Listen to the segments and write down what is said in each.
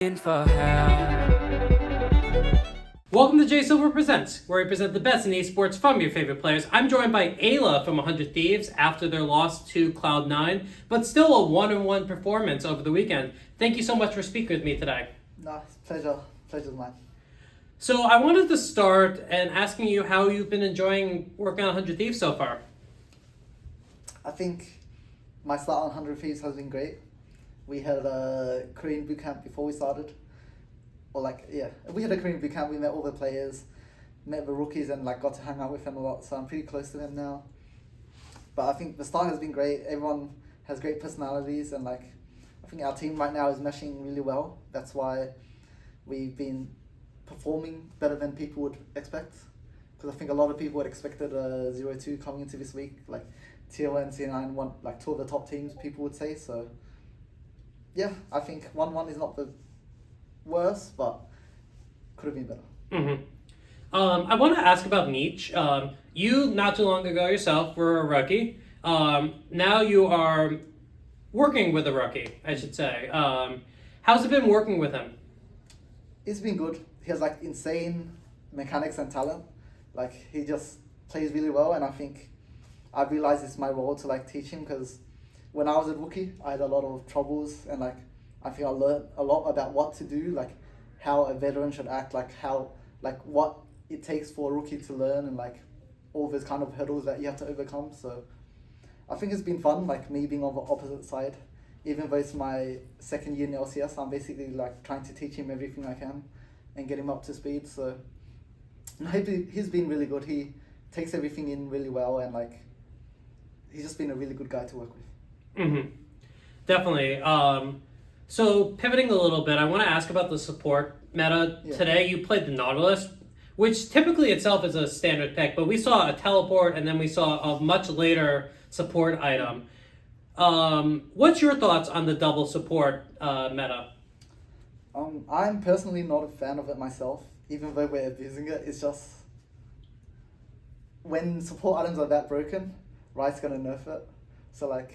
For help. Welcome to jayspresents, where we present the best in esports from your favorite players. I'm joined by Eyla from 100 Thieves after their loss to Cloud9, but still a 1-on-1 performance over the weekend. Thank you so much for speaking with me today. No, it's pleasure. Pleasure's mine. So I wanted to start and asking you how you've been enjoying working on 100 Thieves so far. I think my start on 100 Thieves has been great. We had a Korean bootcamp before we started. We had a Korean bootcamp, we met all the players, met the rookies and got to hang out with them a lot, so I'm pretty close to them now. But I think the start has been great, everyone has great personalities and I think our team right now is meshing really well. That's why we've been performing better than people would expect. Because I think a lot of people had expected a 0-2 coming into this week, TL and C9 won two of the top teams, people would say, so yeah, I think 1-1 is not the worst, but could have been better. Mm-hmm. I want to ask about Niche. You, not too long ago yourself, were a rookie. Now you are working with a rookie, I should say. How's it been working with him? It's been good. He has insane mechanics and talent. He just plays really well, and I think I realized it's my role to teach him, because when I was a rookie, I had a lot of troubles, and I think I learned a lot about what to do, how a veteran should act, what it takes for a rookie to learn, and all those kind of hurdles that you have to overcome. So I think it's been fun, me being on the opposite side. Even though it's my second year in LCS, I'm basically trying to teach him everything I can and get him up to speed. So he's been really good. He takes everything in really well, and he's just been a really good guy to work with. Mm-hmm. Definitely. So pivoting a little bit, I want to ask about the support meta. Yeah. Today you played the Nautilus, which typically itself is a standard pick, but we saw a teleport and then we saw a much later support item. What's your thoughts on the double support meta? I'm personally not a fan of it myself, even though we're abusing it. It's just when support items are that broken, Riot's gonna nerf it. So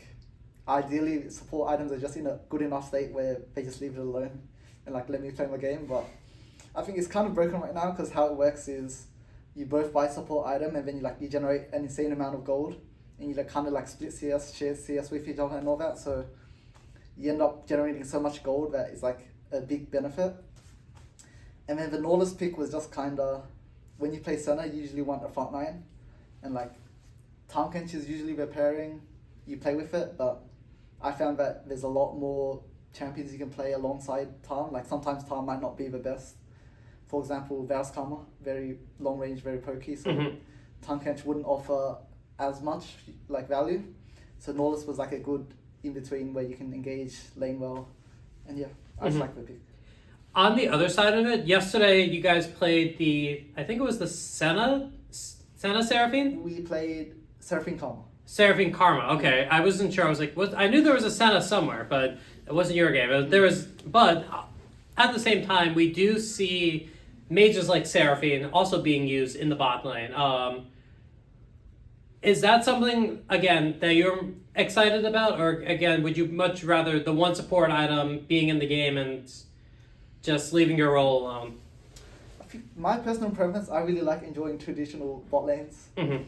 ideally, support items are just in a good enough state where they just leave it alone and let me play my game. But I think it's kind of broken right now, because how it works is you both buy support item and then you generate an insane amount of gold, and you split CS, share CS with each other and all that. So you end up generating so much gold that it's a big benefit. And then the Nautilus pick was just when you play center, you usually want a front line, and Tomkench is usually the pairing you play with it, but I found that there's a lot more champions you can play alongside Tom. Sometimes Tom might not be the best. For example, Varus Karma, very long range, very pokey, so Tomkench wouldn't offer as much value. So Nautilus was a good in-between where you can engage lane well, and yeah, I just like the pick. On the other side of it, yesterday you guys played I think it was the Senna Seraphine? We played Seraphine Karma. Seraphine Karma, okay. I wasn't sure. I was I knew there was a Senna somewhere, but it wasn't your game. But at the same time, we do see mages like Seraphine also being used in the bot lane. Is that something, again, that you're excited about? Or, again, would you much rather the one support item being in the game and just leaving your role alone? I think my personal preference, I really like enjoying traditional bot lanes. Mm-hmm.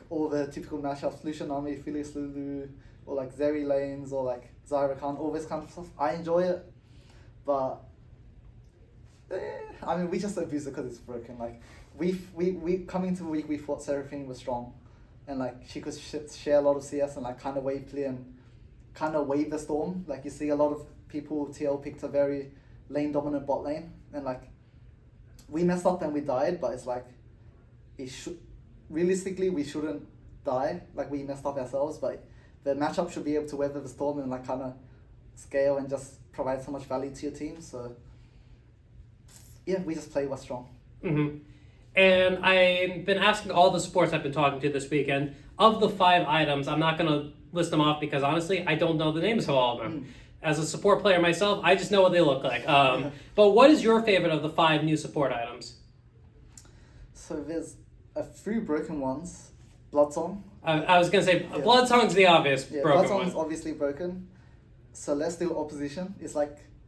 All the typical mashups, Lucian Army, Felix Lulu, or Zeri lanes, or Zyra Khan, all this kind of stuff. I enjoy it, but we just abuse it because it's broken. We coming into the week, we thought Seraphine was strong, and she could share a lot of CS and kind of wave clear and kind of wave the storm. You see a lot of people TL picked a very lane dominant bot lane, and we messed up and we died, but it's it should. Realistically, we shouldn't die. We messed up ourselves, but the matchup should be able to weather the storm and kind of scale and just provide so much value to your team. So yeah, we just play what's strong. Mm-hmm. And I've been asking all the supports I've been talking to this weekend, of the 5 items, I'm not going to list them off because honestly, I don't know the names of all of them. As a support player myself, I just know what they look like. But what is your favorite of the 5 new support items? So there's a few broken ones. Bloodsong. I was going to say, Bloodsong's the obvious broken one. Bloodsong's obviously broken. Celestial Opposition is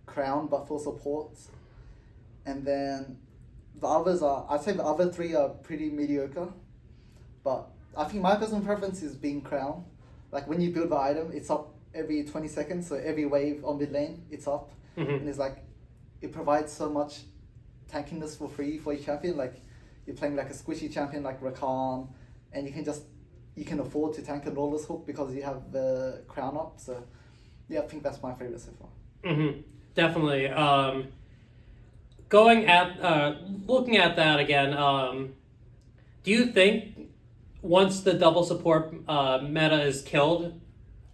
Crown, but for supports. And then the others I'd say the other three are pretty mediocre. But I think my personal preference is being Crown. Like when you build the item, it's up every 20 seconds, so every wave on mid lane, it's up. And it's like, it provides so much tankiness for free for each champion. Like you're playing like a squishy champion like Rakan, and you can afford to tank a Lawless Hook because you have the Crown up. So yeah, I think that's my favorite so far. Definitely. Looking at that again, do you think once the double support meta is killed,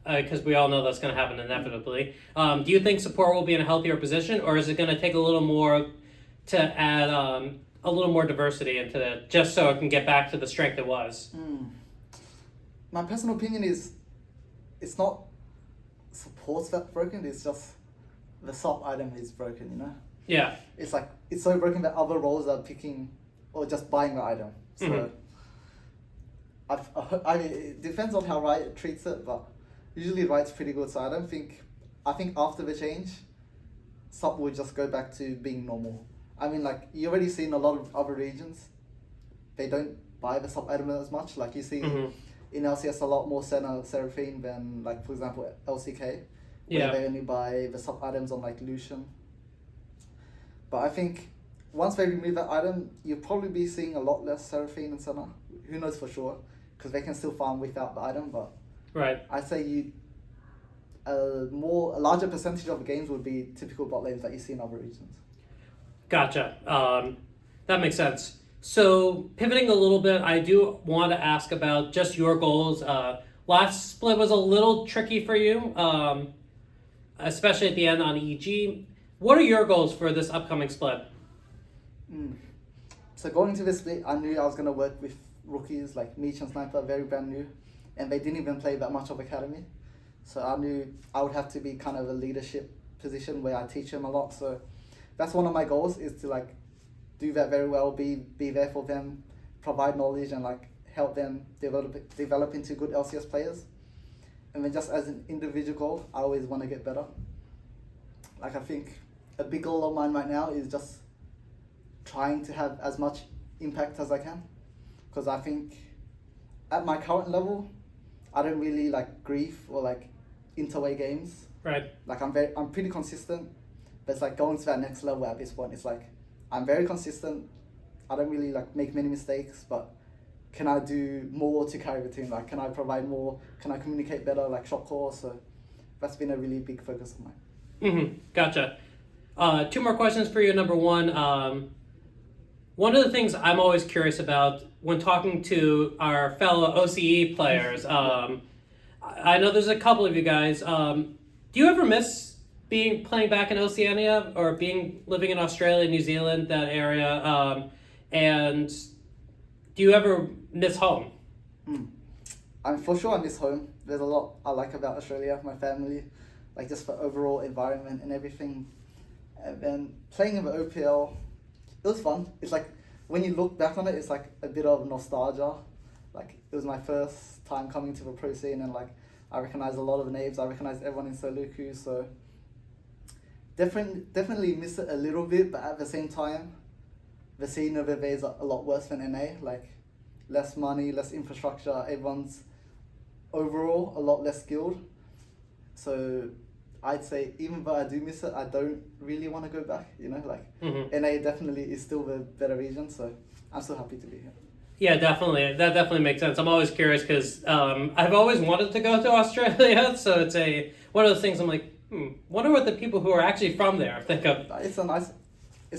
because we all know that's going to happen inevitably, do you think support will be in a healthier position, or is it going to take a little more to add a little more diversity into it, just so it can get back to the strength it was? My personal opinion is, it's not supports that's broken, it's just the sub item is broken, you know? Yeah. It's like, it's so broken that other roles are picking or just buying the item. So it depends on how Riot treats it, but usually Riot's pretty good. So I think after the change, sub will just go back to being normal. I mean, like, you already seen a lot of other regions, they don't buy the sub item as much. Like you see in LCS a lot more Senna, Seraphine than, like, for example, LCK, where they only buy the sub items on like Lucian. But I think once they remove that item, you'll probably be seeing a lot less Seraphine and Senna. Who knows for sure, because they can still farm without the item. But I'd say a larger percentage of the games would be typical bot lanes that you see in other regions. Gotcha. That makes sense. So pivoting a little bit, I do want to ask about just your goals. Last split was a little tricky for you, especially at the end on EG. What are your goals for this upcoming split? So going into this split, I knew I was going to work with rookies like Meech and Sniper, very brand new, and they didn't even play that much of Academy. So I knew I would have to be kind of a leadership position where I teach them a lot. So that's one of my goals, is to like do that very well, be there for them, provide knowledge and like help them develop into good LCS players. And then just as an individual goal, I always want to get better. Like I think a big goal of mine right now is just trying to have as much impact as I can. Because I think at my current level, I don't really like grief or like interway games. Right. Like I'm pretty consistent, but it's like going to that next level at this point. It's like I'm very consistent. I don't really like make many mistakes, but can I do more to carry the team? Like, can I provide more? Can I communicate better? Like shot call. So that's been a really big focus of mine. Gotcha. 2 more questions for you. Number one, one of the things I'm always curious about when talking to our fellow OCE players, I know there's a couple of you guys. Do you ever miss playing back in Oceania or living in Australia, New Zealand, that area? And do you ever miss home? For sure I miss home. There's a lot I like about Australia, my family, like just the overall environment and everything. And then playing in the OPL, it was fun. It's like, when you look back on it, it's like a bit of nostalgia. Like, it was my first time coming to the pro scene, and like, I recognized a lot of names. I recognized everyone in Soluku, so definitely miss it a little bit, but at the same time, the scene over there is a lot worse than NA. Like, less money, less infrastructure, everyone's overall a lot less skilled. So I'd say even though I do miss it, I don't really want to go back, you know, like NA definitely is still the better region, so I'm still happy to be here. Yeah, definitely. That definitely makes sense. I'm always curious because I've always wanted to go to Australia, so it's one of those things I'm like, wonder what the people who are actually from there think of. It's a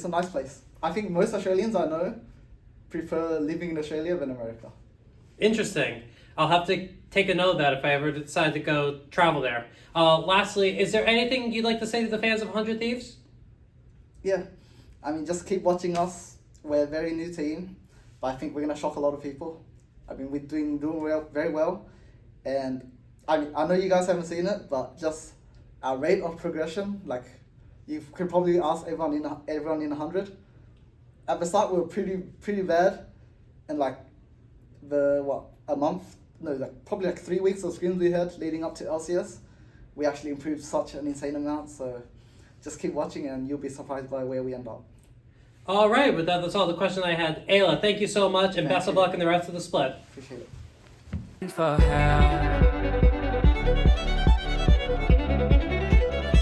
nice place. I think most Australians I know prefer living in Australia than America. Interesting. I'll have to take a note of that if I ever decide to go travel there. Lastly, is there anything you'd like to say to the fans of 100 Thieves? Yeah, I mean, just keep watching us. We're a very new team, but I think we're going to shock a lot of people. I mean, we're doing well, very well. And I know you guys haven't seen it, but just our rate of progression, like, you could probably ask everyone in 100. At the start, we were pretty bad. And like, probably 3 weeks of scrims we had leading up to LCS, we actually improved such an insane amount. So just keep watching and you'll be surprised by where we end up. All right, with that, that's all the questions I had. Ayla, thank you so much, and best of luck in the rest of the split. Appreciate it. For help.